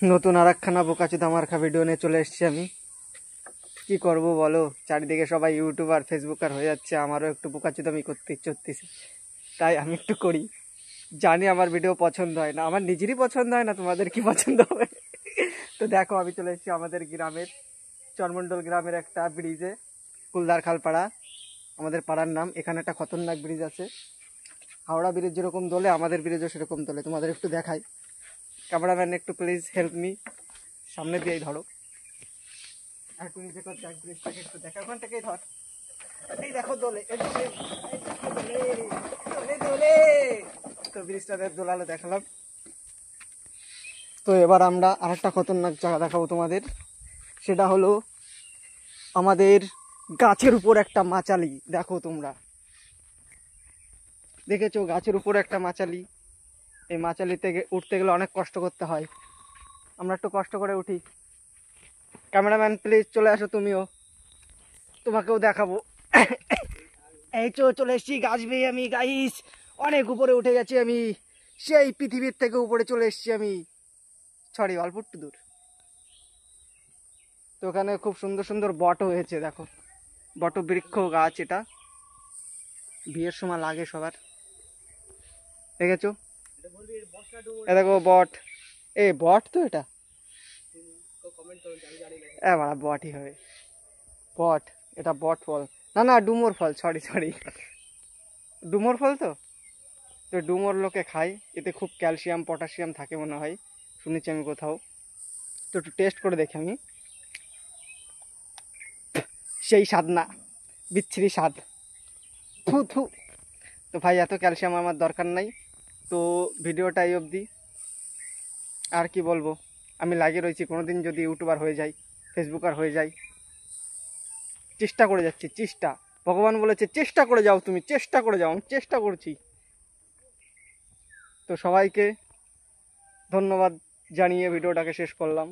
নতুন আরেকখানা বোকাচোদা মার্কা ভিডিও নিয়ে চলে এসেছি আমি। কি করব বলো, চারিদিকে সবাই ইউটিউবার ফেসবুকার হয়ে যাচ্ছে, আমারও একটু বোকাচোদামি করতে ইচ্ছে হচ্ছে, তাই আমি একটু করি। জানি আমার ভিডিও পছন্দ হয় না, আমার নিজেরই পছন্দ হয় না, তোমাদের কি পছন্দ হবে? তো দেখো, আমি চলে এসেছি আমাদের গ্রামের চরমন্ডল গ্রামের একটা ব্রিজে, কুলদার খালপাড়া আমাদের পাড়ার নাম। এখানে একটা খতরনাক ব্রিজ আছে, হাওড়া ব্রিজ যেরকম দোলে আমাদের ব্রিজও সেরকম দোলে। তোমাদের একটু দেখাই, ক্যামেরাম্যান একটু প্লিজ হেল্প মি, সামনে দিয়েই ধরো আর তুমি যে করতে ব্রিজটাকে একটু দেখা, ওখান থেকেই ধর। এই দেখো দোলে, দোলে তো ব্রিজটাতে দোলালো দেখালাম। তো এবার আমরা আরেকটা খতরনাক জায়গা দেখাবো তোমাদের, সেটা হলো আমাদের গাছের উপর একটা মাচালি। দেখো তোমরা দেখেছো, গাছের উপর একটা মাচালি। এই মাচালিতে উঠতে গেলে অনেক কষ্ট করতে হয়, আমরা একটু কষ্ট করে উঠি। ক্যামেরাম্যান প্লিজ চলে আসো তুমিও, তোমাকেও দেখাবো। এই চলে এসছি গাছ বেয়ে আমি, গাইস অনেক উপরে উঠে গেছি আমি, সেই পৃথিবীর থেকে উপরে চলে এসছি আমি, সরি অল্প একটু দূর। তো ওখানে খুব সুন্দর সুন্দর বট হয়েছে, দেখো বট বৃক্ষ গাছ, এটা বিয়ের সময় লাগে সবার, দেখেছো? এ দেখো বট, এ বট তো এটা বাড়া বটই হবে, বট, এটা বট ফল না, না ডুমুর ফল, সরি ডুমুর ফল। তো তো ডুমুর লোকে খায়, এতে খুব ক্যালসিয়াম পটাশিয়াম থাকে মনে হয়, শুনেছি আমি কোথাও। তো একটু টেস্ট করে দেখি আমি, সেই স্বাদ না, বিচ্ছিরি স্বাদ, থু থু। তো ভাই এত ক্যালসিয়াম আমার দরকার নাই। তো ভিডিওটা এই অবধি, আর কি বলবো, আমি লাগিয়ে রয়েছি কোনোদিন যদি ইউটিউবার হয়ে যাই, ফেসবুকার হয়ে যাই, চেষ্টা করে যাচ্ছি, চেষ্টা। ভগবান বলেছে চেষ্টা করে যাও, তুমি চেষ্টা করে যাও, আমি চেষ্টা করছি। তো সবাইকে ধন্যবাদ জানিয়ে ভিডিওটাকে শেষ করলাম।